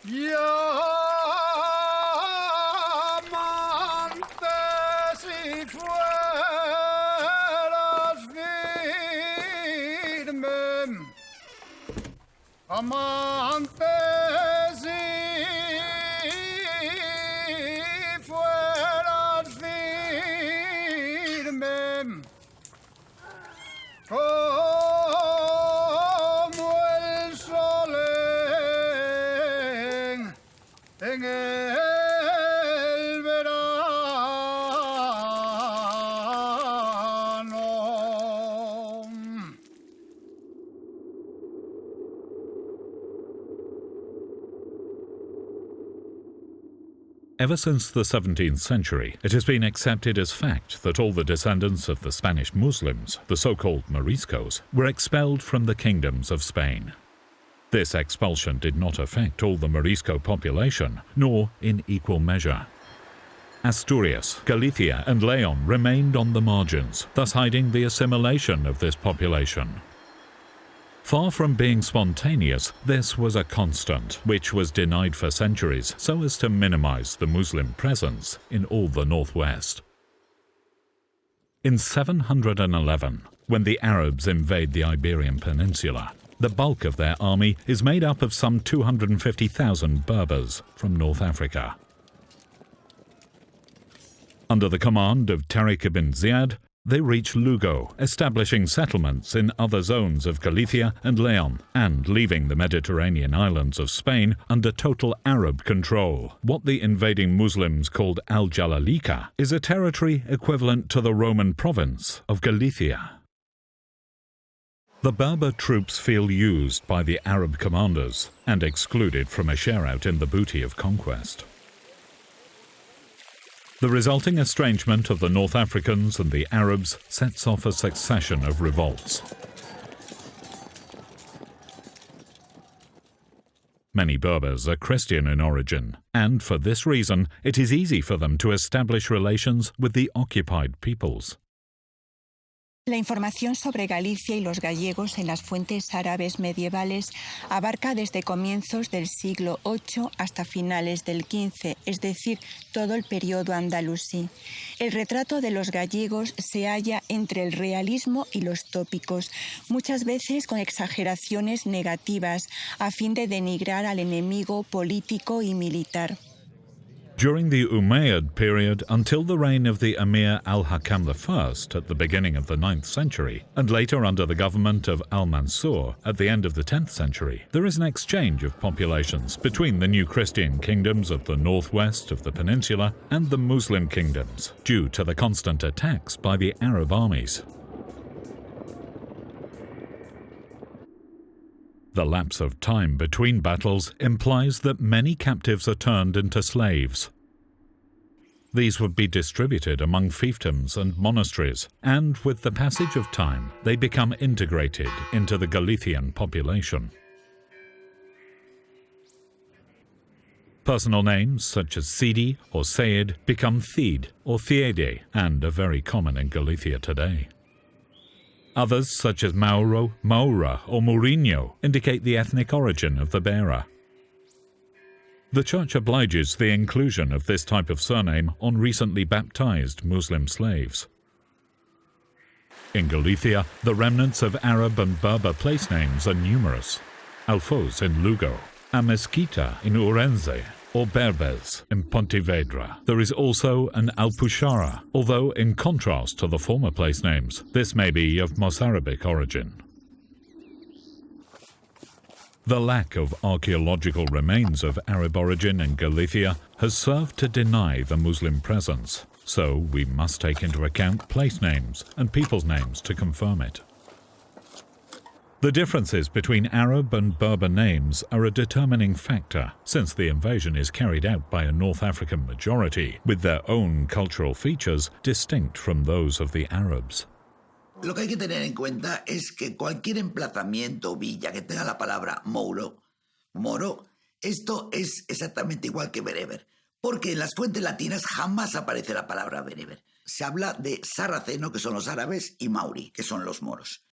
Diamantes y fueras firme, amantes y fueras firme, como el sol en el verano. Ever since the 17th century, it has been accepted as fact that all the descendants of the Spanish Muslims, the so-called Moriscos, were expelled from the kingdoms of Spain. This expulsion did not affect all the Morisco population, nor in equal measure. Asturias, Galicia and León remained on the margins, thus hiding the assimilation of this population. Far from being spontaneous, this was a constant, which was denied for centuries so as to minimize the Muslim presence in all the northwest. In 711, when the Arabs invade the Iberian Peninsula, the bulk of their army is made up of some 250,000 Berbers from North Africa. Under the command of Tariq ibn Ziyad, they reach Lugo, establishing settlements in other zones of Galicia and León, and leaving the Mediterranean islands of Spain under total Arab control. What the invading Muslims called Al-Jalalika is a territory equivalent to the Roman province of Galicia. The Berber troops feel used by the Arab commanders and excluded from a share out in the booty of conquest. The resulting estrangement of the North Africans and the Arabs sets off a succession of revolts. Many Berbers are Christian in origin, and for this reason it is easy for them to establish relations with the occupied peoples. La información sobre Galicia y los gallegos en las fuentes árabes medievales abarca desde comienzos del siglo VIII hasta finales del XV, es decir, todo el periodo andalusí. El retrato de los gallegos se halla entre el realismo y los tópicos, muchas veces con exageraciones negativas, a fin de denigrar al enemigo político y militar. During the Umayyad period until the reign of the Emir al-Hakam I at the beginning of the 9th century, and later under the government of al-Mansur at the end of the 10th century, there is an exchange of populations between the new Christian kingdoms of the northwest of the peninsula and the Muslim kingdoms, due to the constant attacks by the Arab armies. The lapse of time between battles implies that many captives are turned into slaves. These would be distributed among fiefdoms and monasteries, and with the passage of time, they become integrated into the Galician population. Personal names such as Sidi or Sayed become Thid or Thiede, and are very common in Galicia today. Others, such as Mauro, Maura, or Mourinho, indicate the ethnic origin of the bearer. The Church obliges the inclusion of this type of surname on recently baptized Muslim slaves. In Galicia, the remnants of Arab and Berber place names are numerous. Alfoz in Lugo, Amesquita in Ourense, or Berbers in Pontevedra. There is also an Alpuxarra, although in contrast to the former place names, this may be of Mozarabic origin. The lack of archaeological remains of Arab origin in Galicia has served to deny the Muslim presence, so we must take into account place names and people's names to confirm it. The differences between Arab and Berber names are a determining factor, since the invasion is carried out by a North African majority, with their own cultural features distinct from those of the Arabs. Lo que hay que tener en cuenta es que cualquier emplazamiento o villa que tenga la palabra moro, esto es exactamente igual que bereber, porque en las fuentes latinas jamás aparece la palabra bereber. Se habla de sarraceno, que son los árabes, y mauri, que son los moros.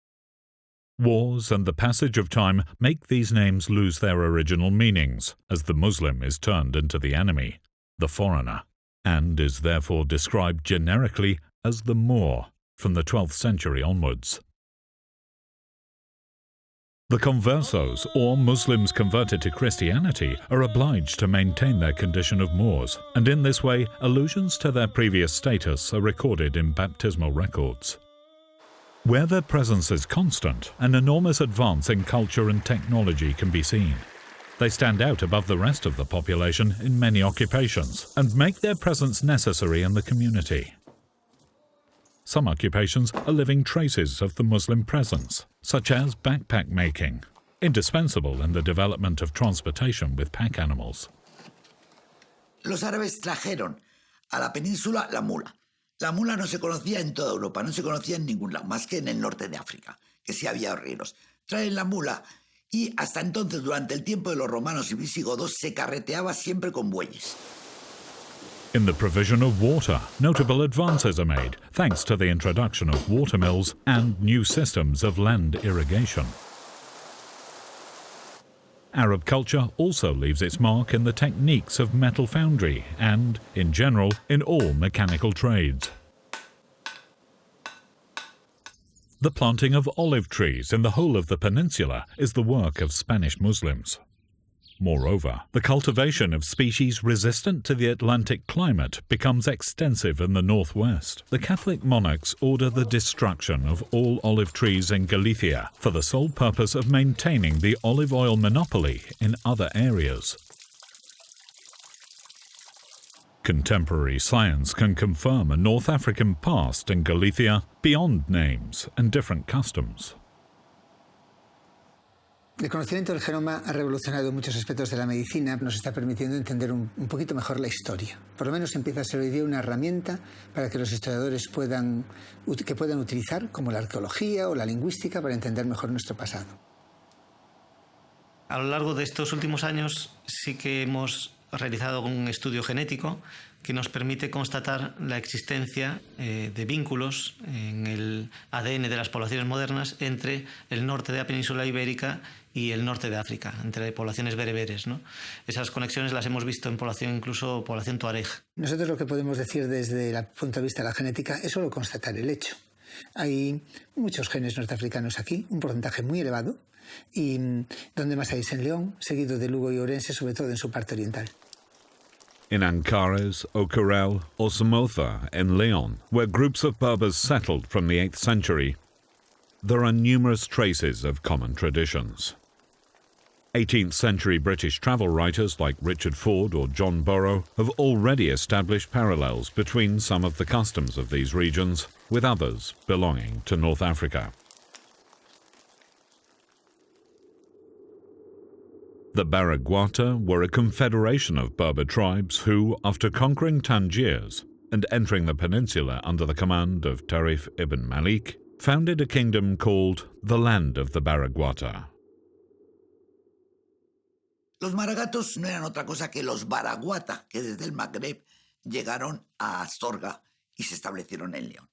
Wars and the passage of time make these names lose their original meanings, as the Muslim is turned into the enemy, the foreigner, and is therefore described generically as the Moor from the 12th century onwards. The conversos, or Muslims converted to Christianity, are obliged to maintain their condition of Moors, and in this way allusions to their previous status are recorded in baptismal records. Where their presence is constant, an enormous advance in culture and technology can be seen. They stand out above the rest of the population in many occupations and make their presence necessary in the community. Some occupations are living traces of the Muslim presence, such as backpack making, indispensable in the development of transportation with pack animals. Los árabes trajeron a la península la mula. La mula no se conocía en toda Europa, no se conocía en ningún lado, más que en el norte de África, que sí había arrieros. Traen la mula y hasta entonces, durante el tiempo de los romanos y visigodos, se carreteaba siempre con bueyes. In the provision of water, notable advances are made, thanks to the introduction of watermills and new systems of land irrigation. Arab culture also leaves its mark in the techniques of metal foundry and, in general, in all mechanical trades. The planting of olive trees in the whole of the peninsula is the work of Spanish Muslims. Moreover, the cultivation of species resistant to the Atlantic climate becomes extensive in the northwest. The Catholic monarchs order the destruction of all olive trees in Galicia for the sole purpose of maintaining the olive oil monopoly in other areas. Contemporary science can confirm a North African past in Galicia beyond names and different customs. El conocimiento del genoma ha revolucionado muchos aspectos de la medicina, nos está permitiendo entender un poquito mejor la historia. Por lo menos empieza a ser hoy día una herramienta para que los historiadores puedan utilizar, como la arqueología o la lingüística, para entender mejor nuestro pasado. A lo largo de estos últimos años sí que hemos realizado un estudio genético que nos permite constatar la existencia de vínculos en el ADN de las poblaciones modernas entre el norte de la península ibérica y el norte de África, entre poblaciones bereberes, ¿no? Esas conexiones las hemos visto en población, incluso población tuareg. Nosotros lo que podemos decir desde el punto de vista de la genética es solo constatar el hecho. Hay muchos genes norteafricanos aquí, un porcentaje muy elevado, y donde más hay es en León, seguido de Lugo y Orense, sobre todo en su parte oriental. In Ancares, Ocarel, or Somotha in León, where groups of Berbers settled from the 8th century, there are numerous traces of common traditions. 18th century British travel writers like Richard Ford or John Burrow have already established parallels between some of the customs of these regions with others belonging to North Africa. The Baraguata were a confederation of Berber tribes who, after conquering Tangiers and entering the peninsula under the command of Tarif ibn Malik, founded a kingdom called the Land of the Baraguata. Los maragatos no eran otra cosa que los baraguata, que desde el Magreb llegaron a Astorga y se establecieron en León.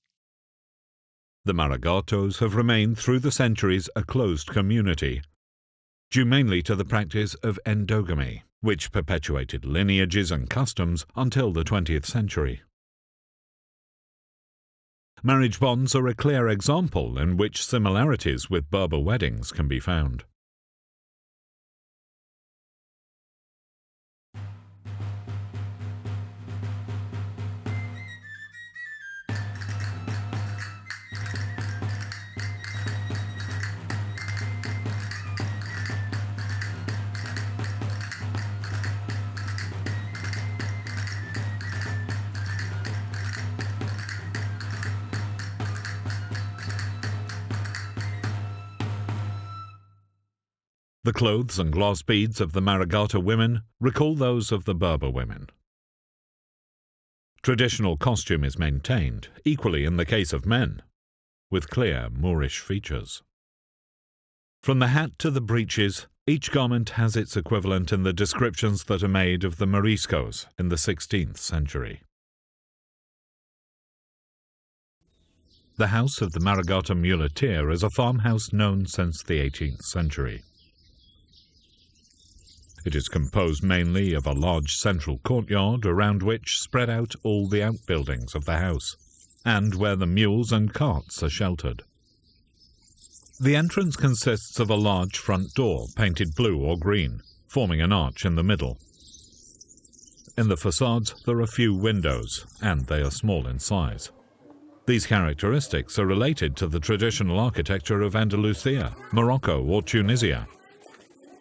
The Maragatos have remained through the centuries a closed community, due mainly to the practice of endogamy, which perpetuated lineages and customs until the 20th century. Marriage bonds are a clear example in which similarities with Berber weddings can be found. The clothes and glass beads of the Maragata women recall those of the Berber women. Traditional costume is maintained, equally in the case of men, with clear Moorish features. From the hat to the breeches, each garment has its equivalent in the descriptions that are made of the Moriscos in the 16th century. The house of the Maragata muleteer is a farmhouse known since the 18th century. It is composed mainly of a large central courtyard around which spread out all the outbuildings of the house, and where the mules and carts are sheltered. The entrance consists of a large front door painted blue or green, forming an arch in the middle. In the facades there are few windows, and they are small in size. These characteristics are related to the traditional architecture of Andalusia, Morocco or Tunisia,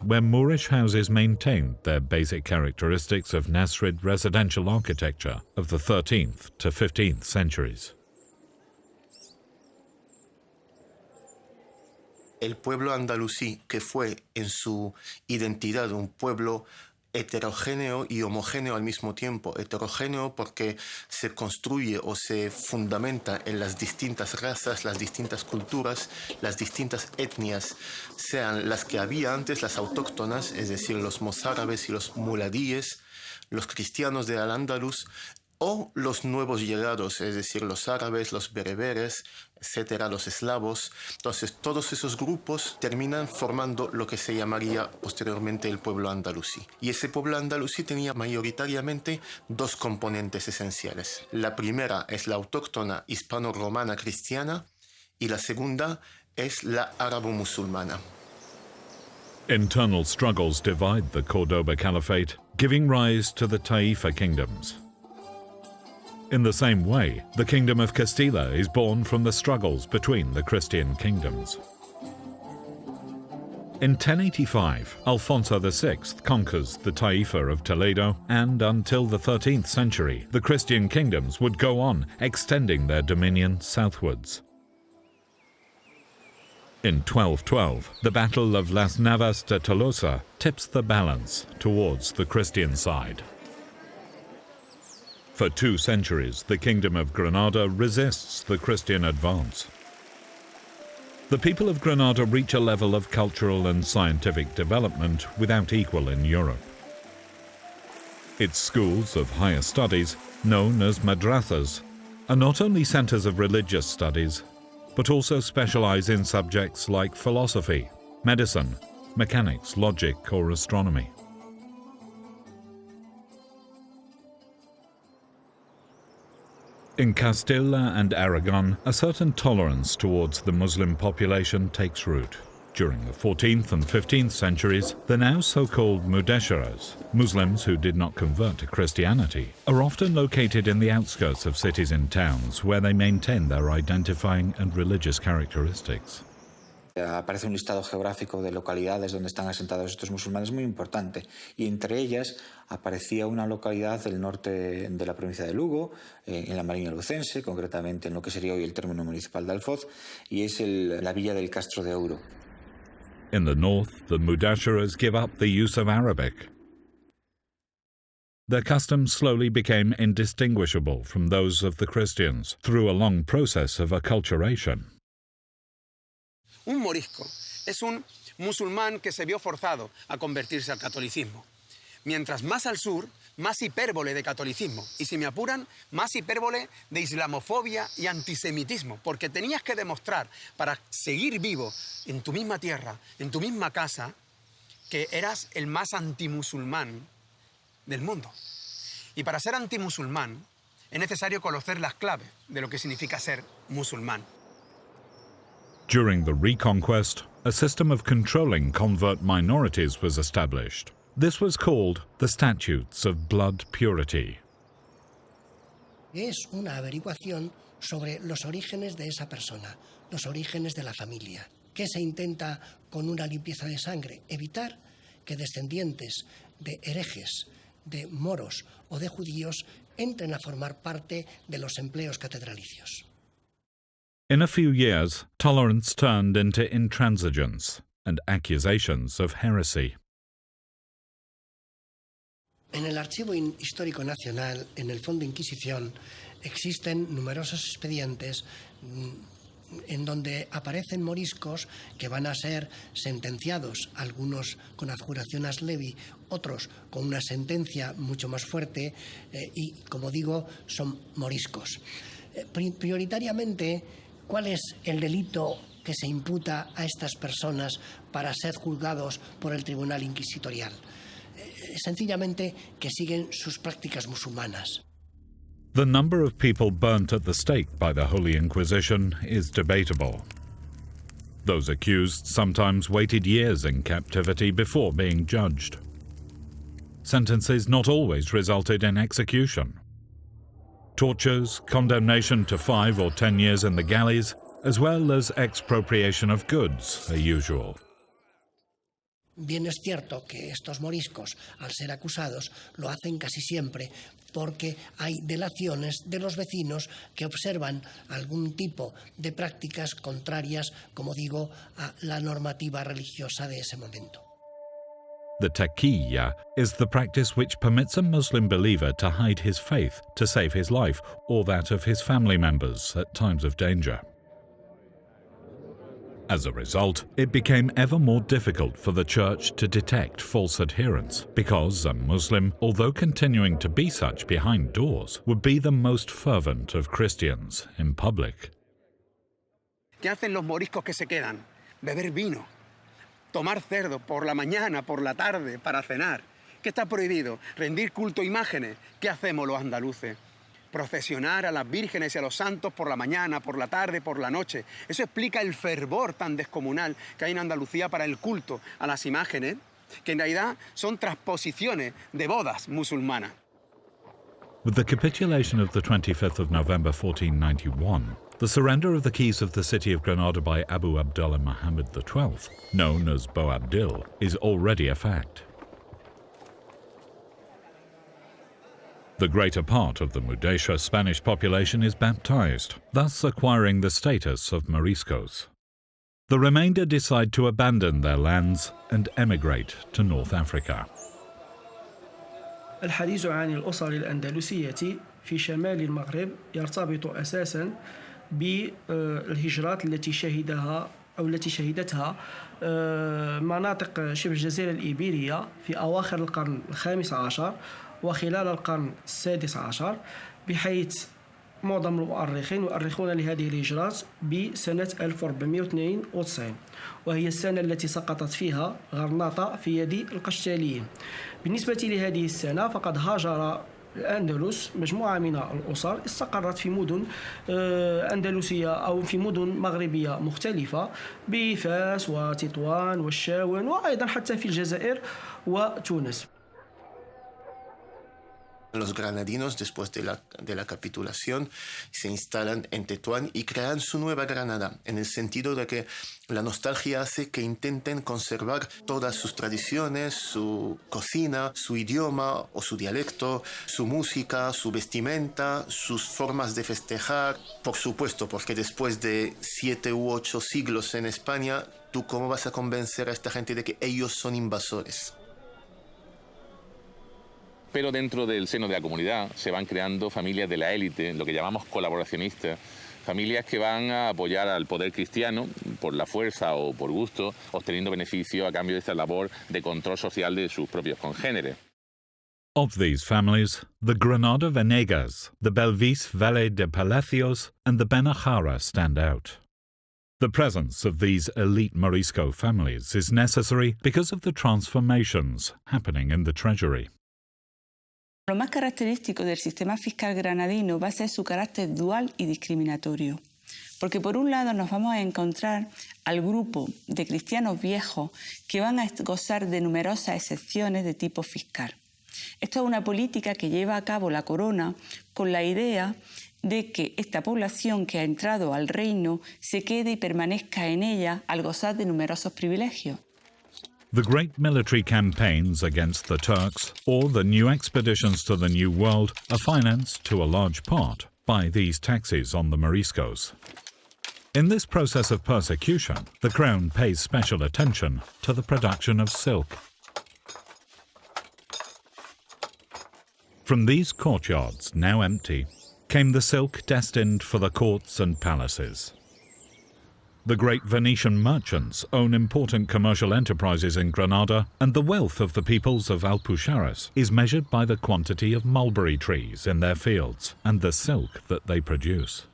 where Moorish houses maintained their basic characteristics of Nasrid residential architecture of the 13th to 15th centuries. El pueblo andalusí, que fue en su identidad un pueblo heterogéneo y homogéneo al mismo tiempo. Heterogéneo porque se construye o se fundamenta en las distintas razas, las distintas culturas, las distintas etnias, sean las que había antes, las autóctonas, es decir, los mozárabes y los muladíes, los cristianos de Al-Ándalus, o los nuevos llegados, es decir, los árabes, los bereberes, etcétera, los eslavos. Entonces, todos esos grupos terminan formando lo que se llamaría posteriormente el pueblo andalusí. Y ese pueblo andalusí tenía mayoritariamente dos componentes esenciales. La primera es la autóctona hispano-romana cristiana y la segunda es la árabo-musulmana. Internal struggles divide the Cordoba Caliphate, giving rise to the Taifa kingdoms. In the same way, the Kingdom of Castilla is born from the struggles between the Christian kingdoms. In 1085, Alfonso VI conquers the Taifa of Toledo, and until the 13th century, the Christian kingdoms would go on, extending their dominion southwards. In 1212, the Battle of Las Navas de Tolosa tips the balance towards the Christian side. For 2 centuries, the Kingdom of Granada resists the Christian advance. The people of Granada reach a level of cultural and scientific development without equal in Europe. Its schools of higher studies, known as madrasas, are not only centers of religious studies, but also specialize in subjects like philosophy, medicine, mechanics, logic, or astronomy. In Castilla and Aragon, a certain tolerance towards the Muslim population takes root. During the 14th and 15th centuries, the now so-called Mudéjaras, Muslims who did not convert to Christianity, are often located in the outskirts of cities and towns where they maintain their identifying and religious characteristics. Aparece un listado geográfico de localidades donde están asentados estos musulmanes muy importante, y entre ellas aparecía una localidad del norte de la provincia de Lugo, en la Mariña Lucense, concretamente en lo que sería hoy el término municipal de Alfoz, y es la villa del Castro de Ouro. In the north, the Mudéjaras give up the use of Arabic. Their customs slowly became indistinguishable from those of the Christians through a long process of acculturation. Un morisco es un musulmán que se vio forzado a convertirse al catolicismo. Mientras más al sur, más hipérbole de catolicismo. Y si me apuran, más hipérbole de islamofobia y antisemitismo. Porque tenías que demostrar, para seguir vivo en tu misma tierra, en tu misma casa, que eras el más antimusulmán del mundo. Y para ser antimusulmán es necesario conocer las claves de lo que significa ser musulmán. During the Reconquest, a system of controlling convert minorities was established. This was called the Statutes of Blood Purity. Es una averiguación sobre los orígenes de esa persona, los orígenes de la familia. ¿Qué se intenta con una limpieza de sangre? Evitar que descendientes de herejes, de moros o de judíos entren a formar parte de los empleos catedralicios. In a few years, tolerance turned into intransigence and accusations of heresy. En el Archivo Histórico Nacional, en el Fondo de Inquisición, existen numerosos expedientes en donde aparecen moriscos que van a ser sentenciados, algunos con adjuración as levi, otros con una sentencia mucho más fuerte y, como digo, son moriscos. Prioritariamente, ¿Cuál es el delito que se imputa a estas personas para ser juzgados por el Tribunal Inquisitorial? Sencillamente que siguen sus prácticas musulmanas. The number of people burnt at the stake by the Holy Inquisition is debatable. Those accused sometimes waited years in captivity before being judged. Sentences not always resulted in execution. Tortures, condemnation to 5 or 10 years in the galleys, as well as expropriation of goods, are usual. Bien es cierto que estos moriscos, al ser acusados, lo hacen casi siempre porque hay delaciones de los vecinos que observan algún tipo de prácticas contrarias, como digo, a la normativa religiosa de ese momento. The taqiyya is the practice which permits a Muslim believer to hide his faith to save his life or that of his family members at times of danger. As a result, it became ever more difficult for the Church to detect false adherents, because a Muslim, although continuing to be such behind doors, would be the most fervent of Christians in public. ¿Qué hacen los moriscos que se quedan? Beber vino, tomar cerdo por la mañana, por la tarde, para cenar. ¿Qué está prohibido? Rendir culto a imágenes. ¿Qué hacemos los andaluces? Procesionar a las vírgenes y a los santos por la mañana, por la tarde, por la noche. Eso explica el fervor tan descomunal que hay en Andalucía para el culto a las imágenes, que en realidad son transposiciones de bodas musulmanas. With the capitulation of the 25th of November 1491, the surrender of the keys of the city of Granada by Abu Abdullah Muhammad XII, known as Boabdil, is already a fact. The greater part of the Mudéjar Spanish population is baptized, thus acquiring the status of Moriscos. The remainder decide to abandon their lands and emigrate to North Africa. الحديث عن الأسر الأندلسية في شمال المغرب يرتبط أساساً بالهجرات التي شهدتها مناطق شبه الجزيرة الإيبيرية في أواخر القرن الخامس عشر وخلال القرن السادس عشر، بحيث معظم المؤرخين يؤرخون لهذه الهجرات بسنة 1492، وهي السنة التي سقطت فيها غرناطة في يد القشتاليين. بالنسبة لهذه السنة فقد هاجر الأندلس مجموعة من الأسر استقرت في مدن أندلسية أو في مدن مغربية مختلفة بفاس وتطوان والشاون وأيضا حتى في الجزائر وتونس. Los granadinos, después de la capitulación, se instalan en Tetuán y crean su nueva Granada, en el sentido de que la nostalgia hace que intenten conservar todas sus tradiciones, su cocina, su idioma o su dialecto, su música, su vestimenta, sus formas de festejar. Por supuesto, porque después de 7 u 8 siglos en España, ¿tú cómo vas a convencer a esta gente de que ellos son invasores? Pero dentro del seno de la comunidad se van creando familias de la élite, lo que llamamos colaboracionistas, familias que van a apoyar al poder cristiano por la fuerza o por gusto, obteniendo beneficio a cambio de esta labor de control social de sus propios congéneres. Of these families, the Granada Venegas, the Belvis Valle de Palacios, and the Benajara stand out. The presence of these elite Morisco families is necessary because of the transformations happening in the treasury. Lo más característico del sistema fiscal granadino va a ser su carácter dual y discriminatorio, porque por un lado nos vamos a encontrar al grupo de cristianos viejos que van a gozar de numerosas excepciones de tipo fiscal. Esto es una política que lleva a cabo la corona con la idea de que esta población que ha entrado al reino se quede y permanezca en ella al gozar de numerosos privilegios. The great military campaigns against the Turks or the new expeditions to the New World are financed to a large part by these taxes on the Moriscos. In this process of persecution, the crown pays special attention to the production of silk. From these courtyards, now empty, came the silk destined for the courts and palaces. The great Venetian merchants own important commercial enterprises in Granada, and the wealth of the peoples of Alpuxarras is measured by the quantity of mulberry trees in their fields and the silk that they produce.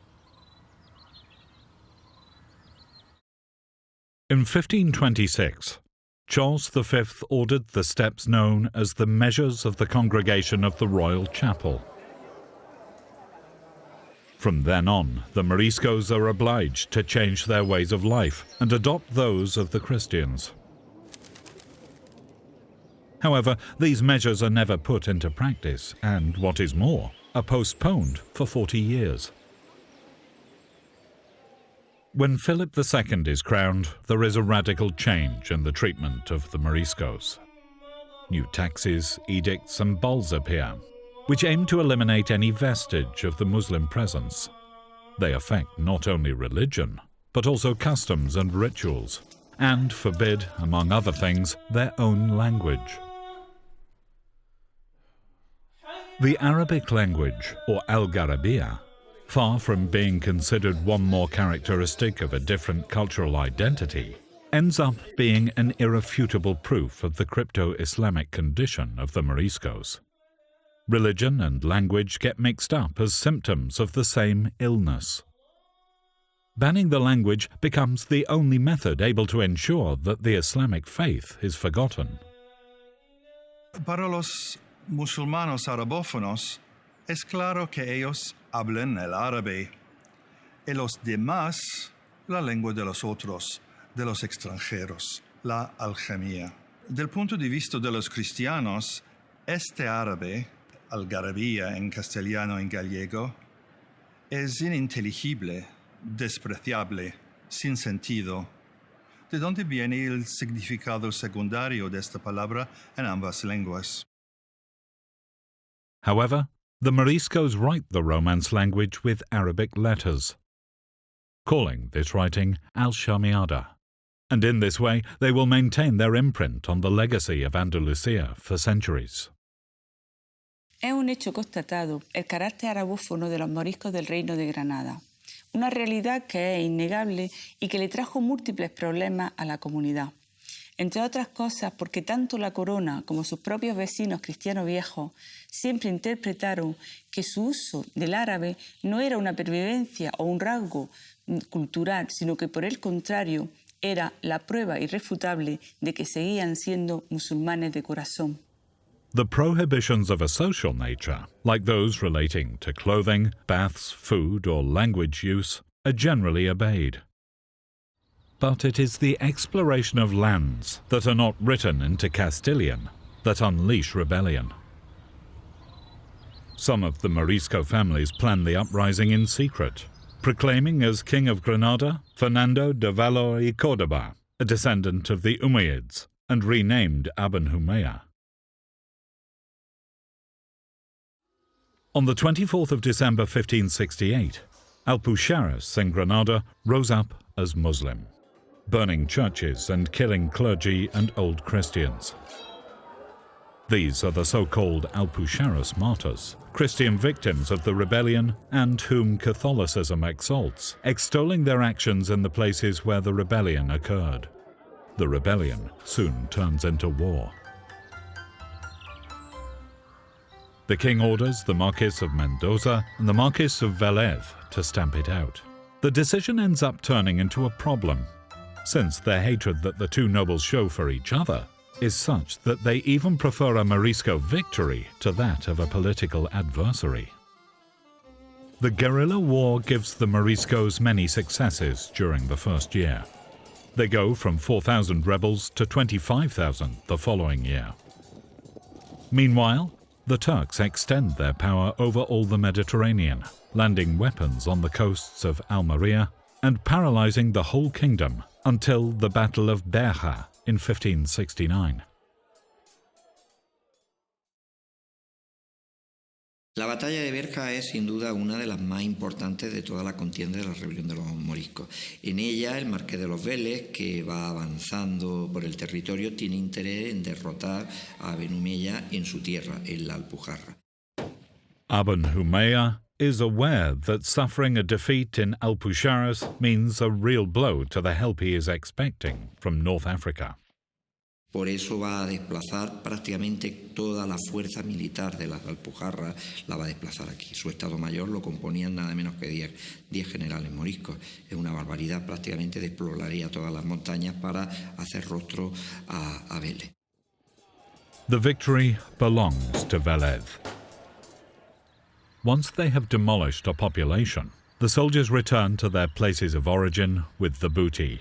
In 1526, Charles V ordered the steps known as the Measures of the Congregation of the Royal Chapel. From then on, the Moriscos are obliged to change their ways of life and adopt those of the Christians. However, these measures are never put into practice and, what is more, are postponed for 40 years. When Philip II is crowned, there is a radical change in the treatment of the Moriscos. New taxes, edicts and bulls appear, which aim to eliminate any vestige of the Muslim presence. They affect not only religion, but also customs and rituals, and forbid, among other things, their own language. The Arabic language, or Al-Garabiyya, far from being considered one more characteristic of a different cultural identity, ends up being an irrefutable proof of the crypto-Islamic condition of the Moriscos. Religion and language get mixed up as symptoms of the same illness. Banning the language becomes the only method able to ensure that the Islamic faith is forgotten. Para los musulmanos arabófonos, es claro que ellos hablan el árabe y los demás la lengua de los otros, de los extranjeros, la algemía. Del punto de vista de los cristianos, este árabe, algarabía en castellano y en gallego, es ininteligible, despreciable, sin sentido. ¿De dónde viene el significado secundario de esta palabra en ambas lenguas? However, the Moriscos write the Romance language with Arabic letters, calling this writing al-Shamiada, and in this way they will maintain their imprint on the legacy of Andalusia for centuries. Es un hecho constatado el carácter arabófono de los moriscos del Reino de Granada, una realidad que es innegable y que le trajo múltiples problemas a la comunidad. Entre otras cosas porque tanto la corona como sus propios vecinos cristianos viejos siempre interpretaron que su uso del árabe no era una pervivencia o un rasgo cultural, sino que por el contrario era la prueba irrefutable de que seguían siendo musulmanes de corazón. The prohibitions of a social nature, like those relating to clothing, baths, food or language use, are generally obeyed. But it is the exploration of lands that are not written into Castilian that unleash rebellion. Some of the Morisco families planned the uprising in secret, proclaiming as King of Granada Fernando de Valor y Córdoba, a descendant of the Umayyads, and renamed Aben Humayya. On the 24th of December 1568, Alpuxarras in Granada rose up as Muslim, burning churches and killing clergy and old Christians. These are the so-called Alpujarras martyrs, Christian victims of the rebellion and whom Catholicism exalts, extolling their actions in the places where the rebellion occurred. The rebellion soon turns into war. The king orders the Marquis of Mendoza and the Marquis of Velez to stamp it out. The decision ends up turning into a problem, since their hatred that the two nobles show for each other is such that they even prefer a Morisco victory to that of a political adversary. The guerrilla war gives the Moriscos many successes during the first year. They go from 4,000 rebels to 25,000 the following year. Meanwhile, the Turks extend their power over all the Mediterranean, landing weapons on the coasts of Almeria and paralyzing the whole kingdom until the Battle of Berber in 1569. La batalla de Berja es sin duda una de las más importantes de toda la contienda de la rebelión de los moriscos. En ella el marqués de los Vélez, que va avanzando por el territorio, tiene interés en derrotar a Aben Humayya en su tierra, en la Alpujarra. Aben Humayya is aware that suffering a defeat in Alpujarras means a real blow to the help he is expecting from North Africa. Por eso va a desplazar prácticamente toda la fuerza militar de las Alpujarras, la va a desplazar aquí. Su Estado Mayor lo componían nada menos que 10 generales moriscos. Es una barbaridad, prácticamente despoblaría todas las montañas para hacer rostro a Vélez. The victory belongs to Vélez. Once they have demolished a population, the soldiers return to their places of origin with the booty.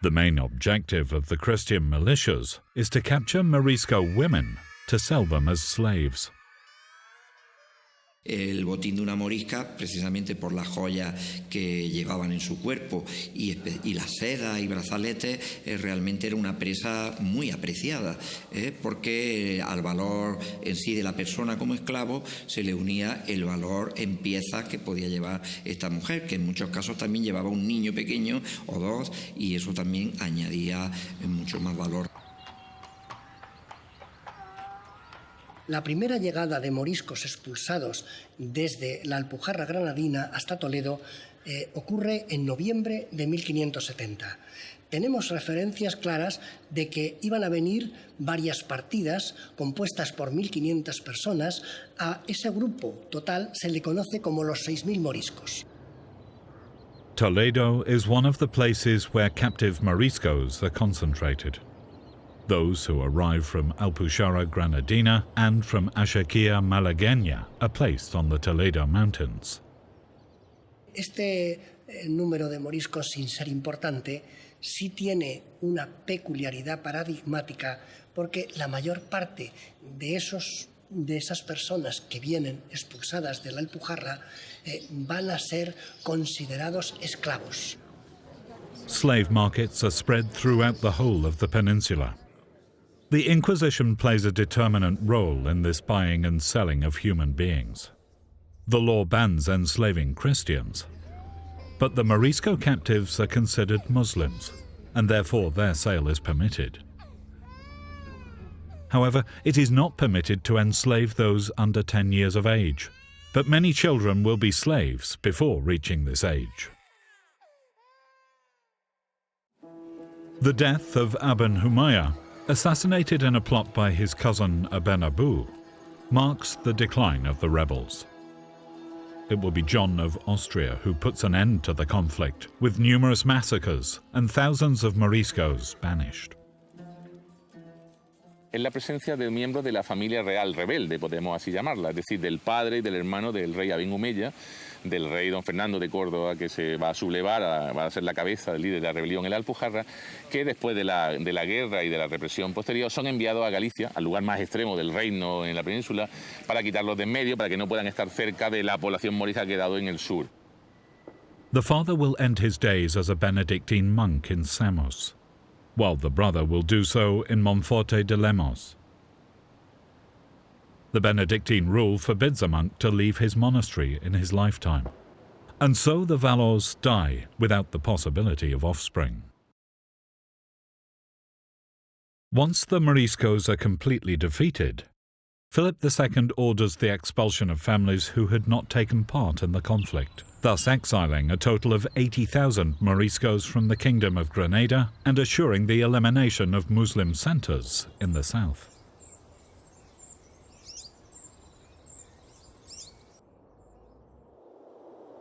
The main objective of the Christian militias is to capture Morisco women to sell them as slaves. El botín de una morisca, precisamente por las joyas que llevaban en su cuerpo y las sedas y brazaletes, realmente era una presa muy apreciada, porque al valor en sí de la persona como esclavo se le unía el valor en piezas que podía llevar esta mujer, que en muchos casos también llevaba un niño pequeño o dos, y eso también añadía mucho más valor. La primera llegada de moriscos expulsados desde la Alpujarra granadina hasta Toledo ocurre en noviembre de 1570. Tenemos referencias claras de que iban a venir varias partidas compuestas por 1.500 personas. A ese grupo total se le conoce como los 6.000 moriscos. Toledo is one of the places where captive Moriscos are concentrated. Those who arrive from Alpujarra Granadina and from Axarquía Malagueña are placed on the Toledo Mountains. Este número de moriscos, sin ser importante, sí tiene una peculiaridad paradigmática, porque la mayor parte de esas personas que vienen expulsadas de la Alpujarra van a ser considerados esclavos. Slave markets are spread throughout the whole of the peninsula. The Inquisition plays a determinant role in this buying and selling of human beings. The law bans enslaving Christians, but the Morisco captives are considered Muslims, and therefore their sale is permitted. However, it is not permitted to enslave those under 10 years of age, but many children will be slaves before reaching this age. The death of Aben Humayya, assassinated in a plot by his cousin Aben Abu, marks the decline of the rebels. It will be John of Austria who puts an end to the conflict, with numerous massacres and thousands of Moriscos banished. Es la presencia de miembros de la familia real rebelde, podemos así llamarla, es decir, del padre y del hermano del rey Aben Humayya, del rey don Fernando de Córdoba, que se va a sublevar, va a ser la cabeza del líder de la rebelión en la Alpujarra, que después de la guerra y de la represión posterior son enviados a Galicia, al lugar más extremo del reino en la península, para quitarlos de en medio, para que no puedan estar cerca de la población morisca que ha quedado en el sur. The father will end his days as a Benedictine monk in Samos, while the brother will do so in Monforte de Lemos. The Benedictine rule forbids a monk to leave his monastery in his lifetime, and so the Valois die without the possibility of offspring. Once the Moriscos are completely defeated, Philip II orders the expulsion of families who had not taken part in the conflict, thus exiling a total of 80,000 Moriscos from the Kingdom of Granada and assuring the elimination of Muslim centres in the south.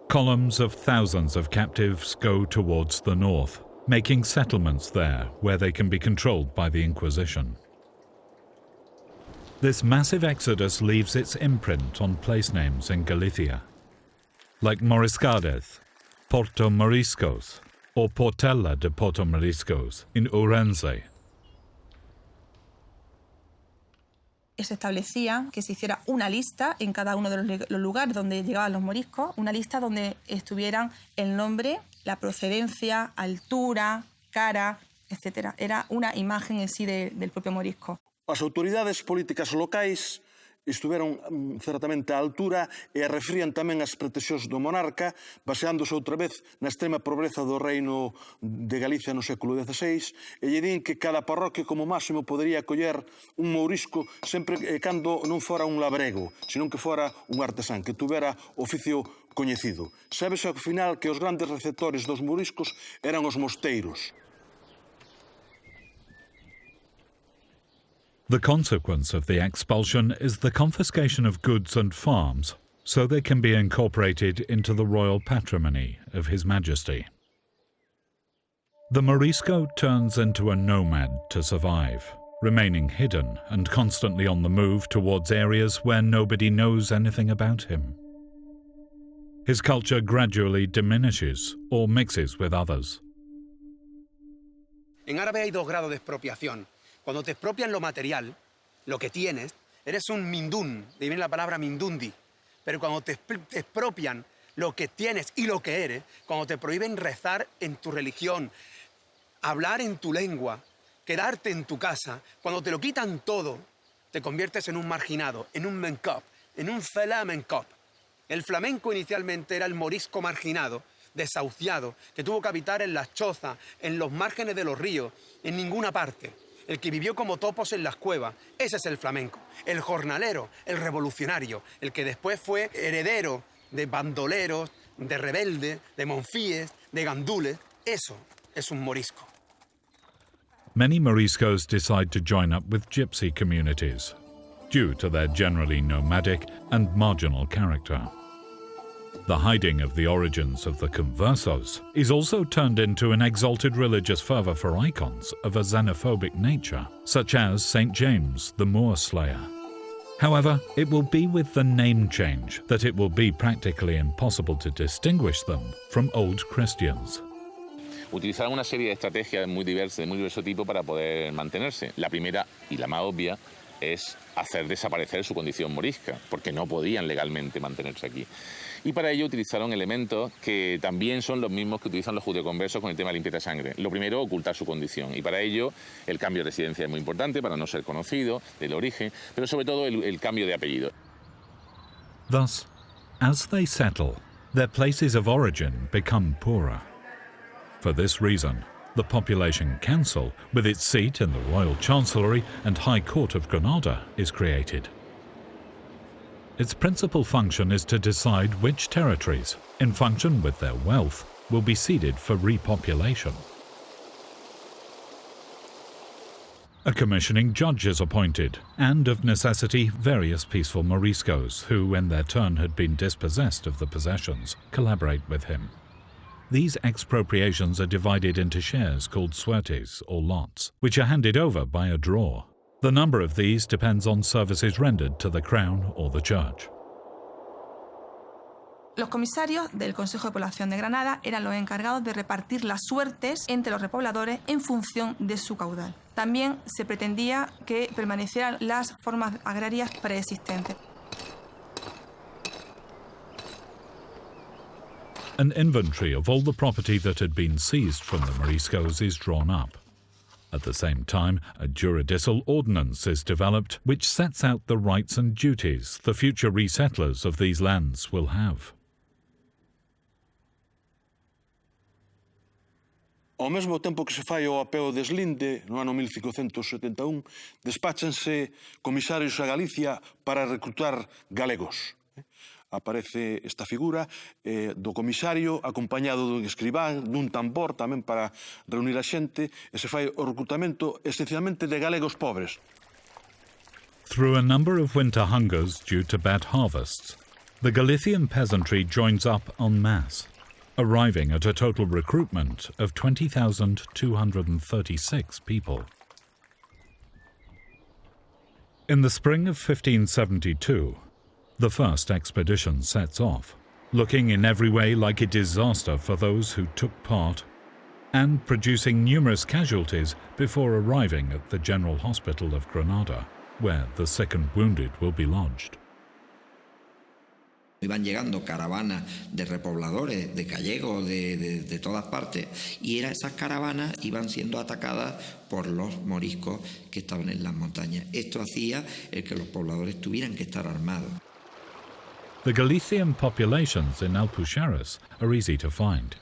Columns of thousands of captives go towards the north, making settlements there where they can be controlled by the Inquisition. This massive exodus leaves its imprint on place names in Galicia, like Moriscades, Porto Moriscos, or Portela de Porto Moriscos in Ourense. Se establecía que se hiciera una lista en cada uno de los lugares donde llegaban los moriscos, una lista donde estuvieran el nombre, la procedencia, altura, cara, etc. Era una imagen en sí del propio morisco. As autoridades políticas locais estiveron certamente á altura e referían tamén as pretensións do monarca, baseándose outra vez na extrema pobreza do reino de Galicia no século XVI, e lle din que cada parroquia como máximo podería acoller un mourisco sempre cando non fora un labrego, senón que fora un artesán, que tuvera oficio coñecido. Sábese ao final que os grandes receptores dos mouriscos eran os mosteiros. The consequence of the expulsion is the confiscation of goods and farms, so they can be incorporated into the royal patrimony of His Majesty. The Morisco turns into a nomad to survive, remaining hidden and constantly on the move towards areas where nobody knows anything about him. His culture gradually diminishes or mixes with others. En árabe hay dos grados de expropiación. Cuando te expropian lo material, lo que tienes, eres un mindún, de ahí viene la palabra mindundi. Pero cuando te expropian lo que tienes y lo que eres, cuando te prohíben rezar en tu religión, hablar en tu lengua, quedarte en tu casa, cuando te lo quitan todo, te conviertes en un marginado, en un mencop, en un flamenco. El flamenco inicialmente era el morisco marginado, desahuciado, que tuvo que habitar en las chozas, en los márgenes de los ríos, en ninguna parte. El que vivió como topos en las cuevas, ese es el flamenco. El jornalero, el revolucionario, el que después fue heredero de bandoleros, de rebeldes, de monfíes, de gandules, eso es un morisco. Many Moriscos decide to join up with gypsy communities, due to their generally nomadic and marginal character. The hiding of the origins of the conversos is also turned into an exalted religious fervour for icons of a xenophobic nature, such as St. James, the Moor Slayer. However, it will be with the name change that it will be practically impossible to distinguish them from old Christians. Utilizaron una serie de estrategias de muy diverso tipo para poder mantenerse. La primera y la más obvia es hacer desaparecer su condición morisca, porque no podían legalmente mantenerse aquí. Y para ello utilizaron elementos que también son los mismos que utilizan los judeoconversos con el tema de limpieza de sangre. Lo primero, ocultar su condición. Y para ello, el cambio de residencia es muy importante, para no ser conocido, del origen, pero sobre todo el cambio de apellido. Thus, as they settle, their places of origin become poorer. For this reason, the Population Council, with its seat in the Royal Chancellery and High Court of Granada, is created. Its principal function is to decide which territories, in function with their wealth, will be ceded for repopulation. A commissioning judge is appointed, and of necessity various peaceful Moriscos, who in their turn had been dispossessed of the possessions, collaborate with him. These expropriations are divided into shares called suertes or lots, which are handed over by a draw. The number of these depends on services rendered to the Crown or the Church. Los comisarios del Consejo de Población de Granada eran los encargados de repartir las suertes entre los repobladores en función de su caudal. También se pretendía que permanecieran las formas agrarias preexistentes. An inventory of all the property that had been seized from the Moriscos is drawn up. At the same time, a juridicial ordinance is developed which sets out the rights and duties the future resettlers of these lands will have. Ao mesmo tempo que se fai o apeo de deslinde, no ano 1571, despáchanse comisarios a Galicia para reclutar galegos. Aparece esta figura do comisario acompañado dun escribán, dun tambor tamén para reunir a xente, e se fai o reclutamento esencialmente de galegos pobres. Through a number of winter hungers due to bad harvests, the Galician peasantry joins up en masse, arriving at a total recruitment of 20,236 people. In the spring of 1572, the first expedition sets off, looking in every way like a disaster for those who took part, and producing numerous casualties before arriving at the General Hospital of Granada, where the sick and wounded will be lodged. Iban llegando caravanas de repobladores, de gallegos, de todas partes, y esas caravanas iban siendo atacadas por los moriscos que estaban en las montañas. Esto hacía que los pobladores tuvieran que estar armados. The Galician populations in Alpuxarras are easy to find.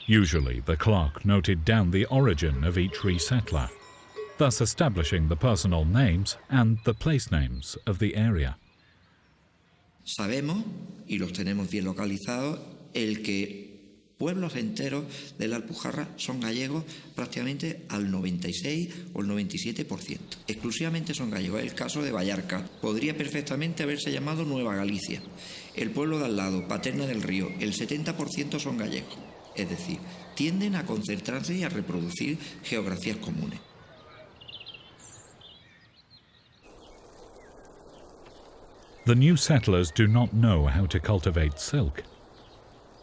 Usually the clerk noted down the origin of each resettler, thus establishing the personal names and the place names of the area. Sabemos, y los tenemos bien localizados, el que Pueblos enteros de la Alpujarra son gallegos prácticamente al 96 o el 97%. Exclusivamente son gallegos. El caso de Vallarca podría perfectamente haberse llamado Nueva Galicia. El pueblo de al lado, Paterna del Río, el 70% son gallegos. Es decir, tienden a concentrarse y a reproducir geografías comunes. The new settlers do not know how to cultivate silk,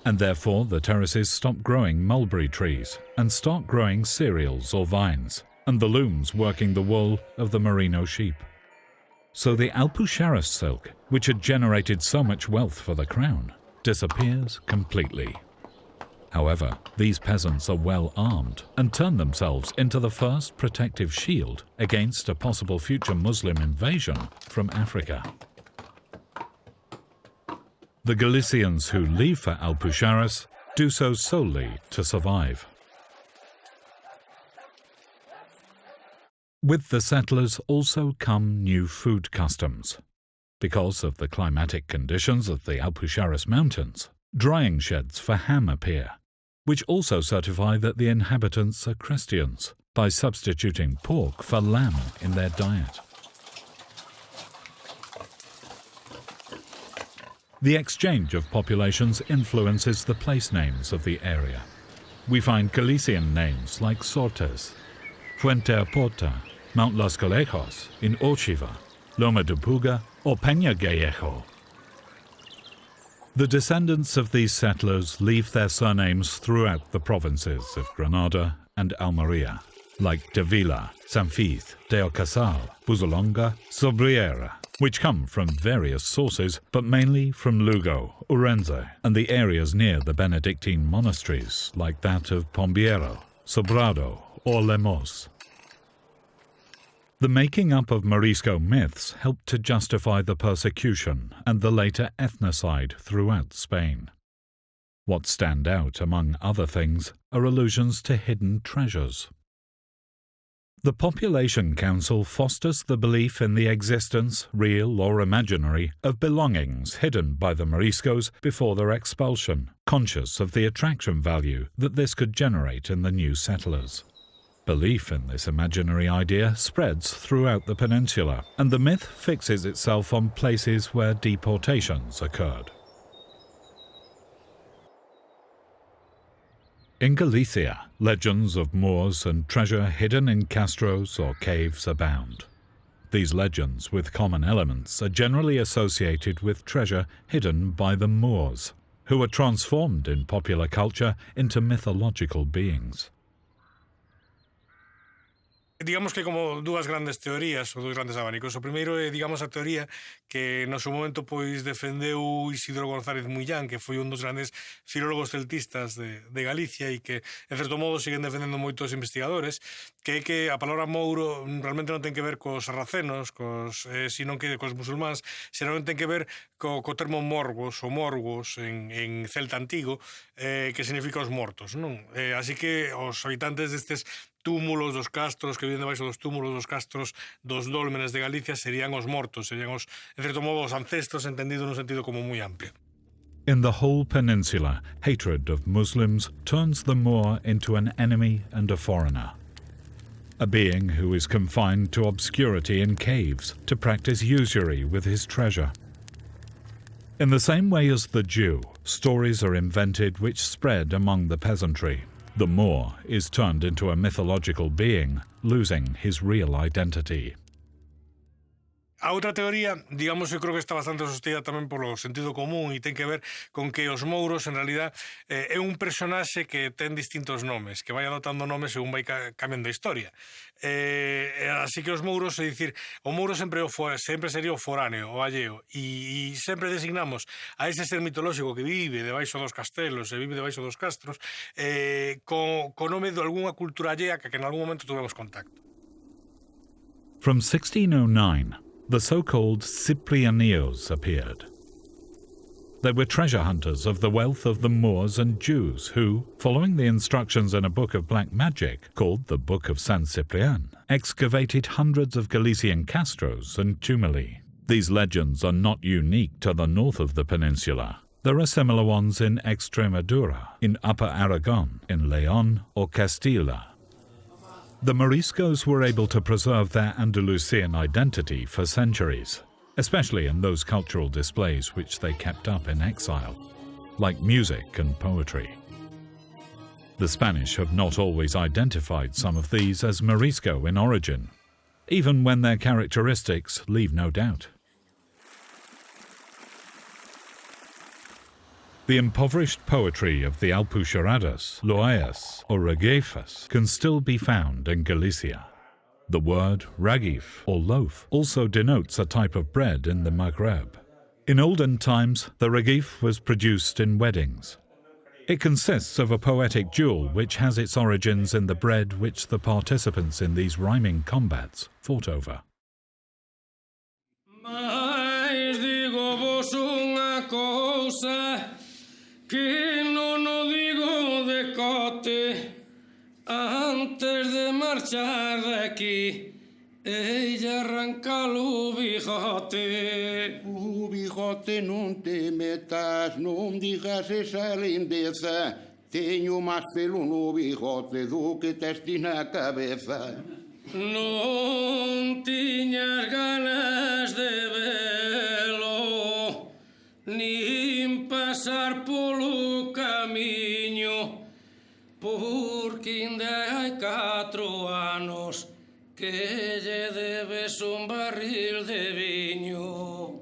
and therefore the terraces stop growing mulberry trees and start growing cereals or vines, and the looms working the wool of the merino sheep. So the Alpuxarras silk, which had generated so much wealth for the crown, disappears completely. However, these peasants are well armed and turn themselves into the first protective shield against a possible future Muslim invasion from Africa. The Galicians who leave for Alpujarras do so solely to survive. With the settlers also come new food customs. Because of the climatic conditions of the Alpujarras mountains, drying sheds for ham appear, which also certify that the inhabitants are Christians by substituting pork for lamb in their diet. The exchange of populations influences the place names of the area. We find Galician names like Sortes, Fuente Porta, Mount Los Galejos in Orchiva, Loma de Puga or Peña Gallejo. The descendants of these settlers leave their surnames throughout the provinces of Granada and Almería, like de Vila, Sanfiz, de Alcázar, Buzolonga, Sobriera, which come from various sources, but mainly from Lugo, Ourense, and the areas near the Benedictine monasteries, like that of Pombiero, Sobrado, or Lemos. The making up of Morisco myths helped to justify the persecution and the later ethnocide throughout Spain. What stand out, among other things, are allusions to hidden treasures. The Population Council fosters the belief in the existence, real or imaginary, of belongings hidden by the Moriscos before their expulsion, conscious of the attraction value that this could generate in the new settlers. Belief in this imaginary idea spreads throughout the peninsula, and the myth fixes itself on places where deportations occurred. In Galicia, legends of Moors and treasure hidden in castros or caves abound. These legends, with common elements, are generally associated with treasure hidden by the Moors, who are transformed in popular culture into mythological beings. Digamos que como dúas grandes teorías ou dous grandes abanicos. O primeiro é, digamos, a teoría que no seu momento pois defendeu Isidro González Muillán, que foi un dos grandes filólogos celtistas de Galicia e que, en certo modo, siguen defendendo moitos investigadores, que é que a palabra mouro realmente non ten que ver cos sarracenos, sino que cos musulmáns, senón ten que ver co termo morgos ou morgos en celta antigo, que significa os mortos, non? Así que os habitantes destes túmulos dos castros que viven debaixo dos túmulos dos castros dos dólmenes de Galicia serían os mortos, serían os, en certo modo, os ancestros entendido nun sentido como moi amplio. In the whole peninsula, hatred of Muslims turns the Moor into an enemy and a foreigner. A being who is confined to obscurity in caves to practice usury with his treasure. In the same way as the Jew, stories are invented which spread among the peasantry. The Moor is turned into a mythological being, losing his real identity. A outra teoría, digamos, eu creo que está bastante sostida tamén polo sentido común e ten que ver con que os mouros, en realidad, é un personaxe que ten distintos nomes, que vai adoptando nomes según vai cambiando a historia. Así que os mouros, é dicir, o mouro sempre sería o foráneo, o alleo, e sempre designamos a ese ser mitolóxico que vive debaixo dos castelos e vive debaixo dos castros co nome de algunha cultura allea que en algún momento tuvemos contacto. From 1609, the so-called Ciprianios appeared. They were treasure hunters of the wealth of the Moors and Jews who, following the instructions in a book of black magic called the Book of San Ciprian, excavated hundreds of Galician castros and tumuli. These legends are not unique to the north of the peninsula. There are similar ones in Extremadura, in Upper Aragon, in León or Castilla. The Moriscos were able to preserve their Andalusian identity for centuries, especially in those cultural displays which they kept up in exile, like music and poetry. The Spanish have not always identified some of these as Morisco in origin, even when their characteristics leave no doubt. The impoverished poetry of the Alpujarras, loayas or regueifas can still be found in Galicia. The word ragif or loaf also denotes a type of bread in the Maghreb. In olden times, the ragif was produced in weddings. It consists of a poetic jewel which has its origins in the bread which the participants in these rhyming combats fought over. Que no digo decote antes de marchar de aquí. Ella arranca o bigote. O bigote não te metas, não digas esa lindeza. Tenho mais pelo no bigote do que teste na cabeça. Non tiñas ganas de velo, nin pasar polo camiño, porque ainda hai 4 anos que lle debes un barril de viño.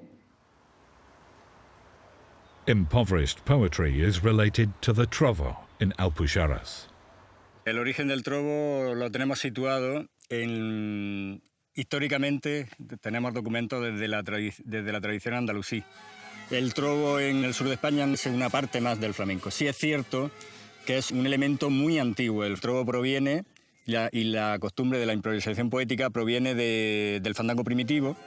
Impoverished poetry is related to the Trovo in Alpujarras. El origen del Trovo lo tenemos situado históricamente, tenemos documentos desde la tradición andalusí. El Trovo en el sur de España es una parte más del flamenco. Sí es cierto que es un elemento muy antiguo. El Trovo proviene, y la costumbre de la improvisación poética proviene del fandango primitivo.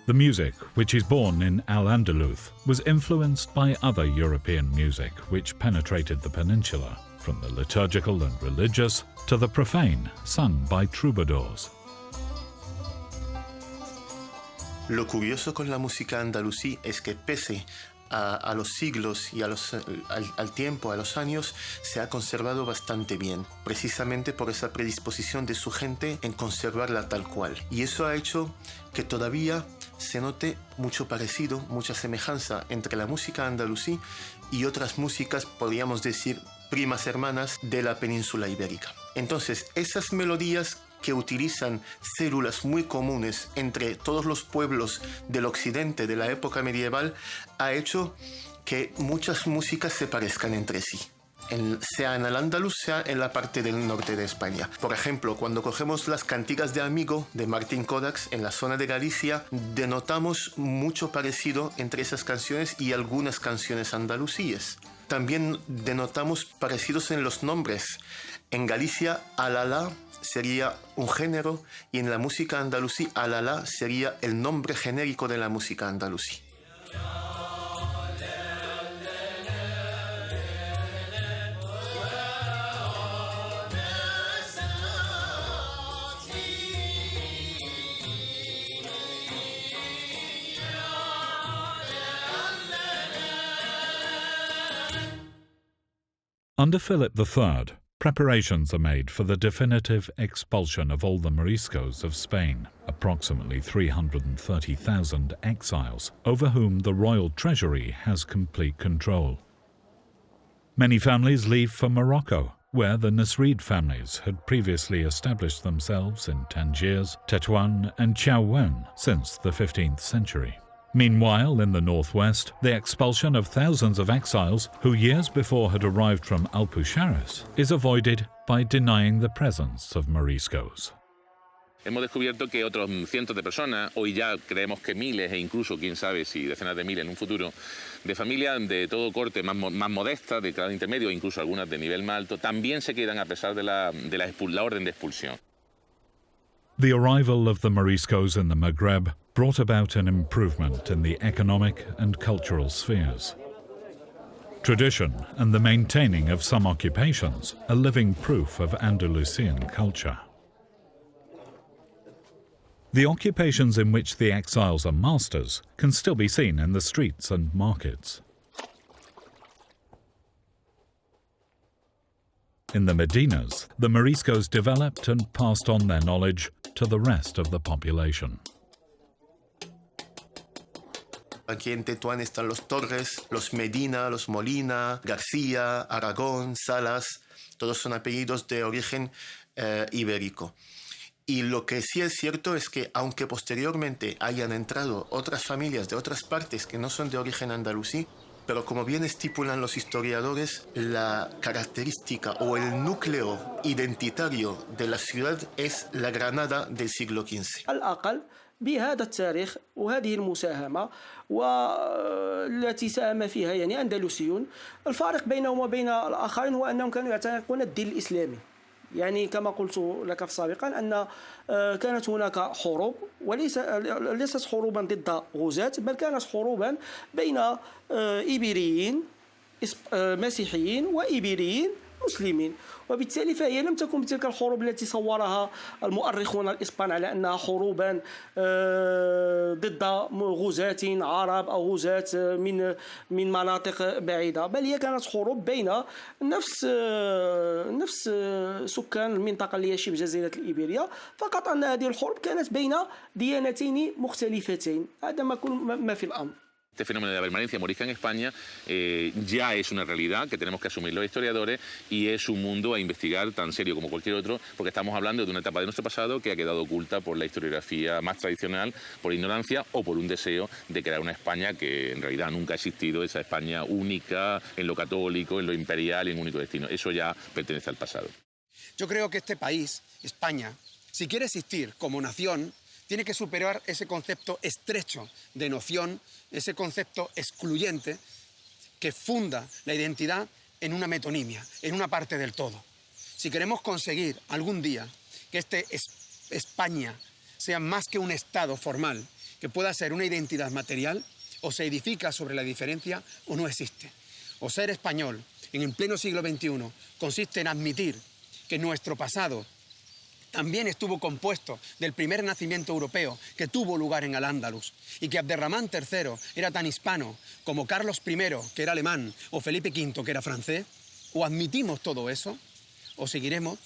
The music, which is born in Al-Andalus, was influenced by other European music which penetrated the peninsula, from the liturgical and religious to the profane, sung by troubadours. Lo curioso con la música andalusí es que pese a los siglos y al tiempo, a los años, se ha conservado bastante bien, precisamente por esa predisposición de su gente en conservarla tal cual. Y eso ha hecho que todavía se note mucho parecido, mucha semejanza entre la música andalusí y otras músicas, podríamos decir, primas hermanas de la península ibérica. Entonces, esas melodías que utilizan células muy comunes entre todos los pueblos del occidente de la época medieval, ha hecho que muchas músicas se parezcan entre sí, sea en el Andaluz, sea en la parte del norte de España. Por ejemplo, cuando cogemos las cantigas de Amigo de Martín Codax en la zona de Galicia, denotamos mucho parecido entre esas canciones y algunas canciones andalusíes. También denotamos parecidos en los nombres. En Galicia, Alalá sería un género y en la música andalusí, Alalá sería el nombre genérico de la música andalusí. Under Philip III, Preparations are made for the definitive expulsion of all the Moriscos of Spain, approximately 330,000 exiles, over whom the royal treasury has complete control. Many families leave for Morocco, where the Nasrid families had previously established themselves in Tangiers, Tetuan and Chaouen since the 15th century. Meanwhile, in the northwest, the expulsion of thousands of exiles who years before had arrived from Alpuxarras is avoided by denying the presence of Moriscos. Hemos descubierto que otros cientos de personas, hoy ya creemos que miles e incluso, quién sabe si decenas de miles en un futuro, de familias de todo corte más modestas, de grado intermedio, incluso algunas de nivel más alto, también se quedan a pesar de la orden de expulsión. The arrival of the Moriscos in the Maghreb brought about an improvement in the economic and cultural spheres. Tradition and the maintaining of some occupations are living proof of Andalusian culture. The occupations in which the exiles are masters can still be seen in the streets and markets. In the Medinas, the Moriscos developed and passed on their knowledge to the rest of the population. Aquí en Tetuán están los Torres, los Medina, los Molina, García, Aragón, Salas, todos son apellidos de origen ibérico. Y lo que sí es cierto es que aunque posteriormente hayan entrado otras familias de otras partes que no son de origen andalusí, pero como bien estipulan los historiadores, la característica o el núcleo identitario de la ciudad es la Granada del siglo XV. بهذا التاريخ وهذه المساهمة والتي ساهم فيها يعني أندلسيون. الفارق بينهم وبين الآخرين هو أنهم كانوا يعتنقون الدين الإسلامي. يعني كما قلت لك سابقا أن كانت هناك حروب وليست حروبا ضد غزاة، بل كانت حروبا بين إيبيريين مسيحيين وإيبيريين مسلمين، وبالتالي فهي لم تكن تلك الحروب التي صورها المؤرخون الإسبان على أنها حروبا ضد غزاة عرب أو غزاة من مناطق بعيدة، بل هي كانت حروب بين نفس سكان المنطقة اللي هي شبه جزيرة الإيبيريا، فقط أن هذه الحروب كانت بين ديانتين مختلفتين. هذا ما في الأمر. Este fenómeno de la permanencia morisca en España ya es una realidad que tenemos que asumir los historiadores y es un mundo a investigar tan serio como cualquier otro, porque estamos hablando de una etapa de nuestro pasado que ha quedado oculta por la historiografía más tradicional, por ignorancia o por un deseo de crear una España que en realidad nunca ha existido, esa España única en lo católico, en lo imperial y en un único destino. Eso ya pertenece al pasado. Yo creo que este país, España, si quiere existir como nación, tiene que superar ese concepto estrecho de noción, ese concepto excluyente que funda la identidad en una metonimia, en una parte del todo. Si queremos conseguir algún día que España sea más que un Estado formal, que pueda ser una identidad material, o se edifica sobre la diferencia o no existe. O ser español en el pleno siglo XXI consiste en admitir que nuestro pasado también estuvo compuesto del primer nacimiento europeo que tuvo lugar en Al-Ándalus y que Abderramán III era tan hispano como Carlos I, que era alemán, o Felipe V, que era francés. O admitimos todo eso o seguiremos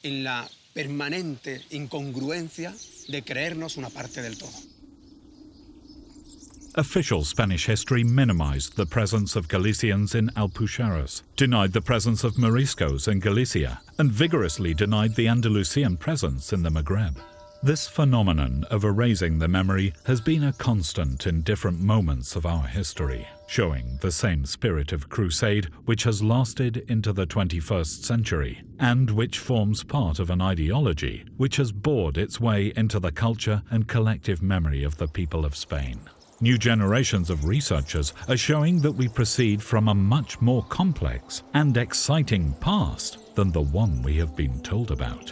en la permanente incongruencia de creernos una parte del todo. Official Spanish history minimized the presence of Galicians in Alpujarras, denied the presence of Moriscos in Galicia, and vigorously denied the Andalusian presence in the Maghreb. This phenomenon of erasing the memory has been a constant in different moments of our history, showing the same spirit of crusade which has lasted into the 21st century, and which forms part of an ideology which has bored its way into the culture and collective memory of the people of Spain. New generations of researchers are showing that we proceed from a much more complex and exciting past than the one we have been told about.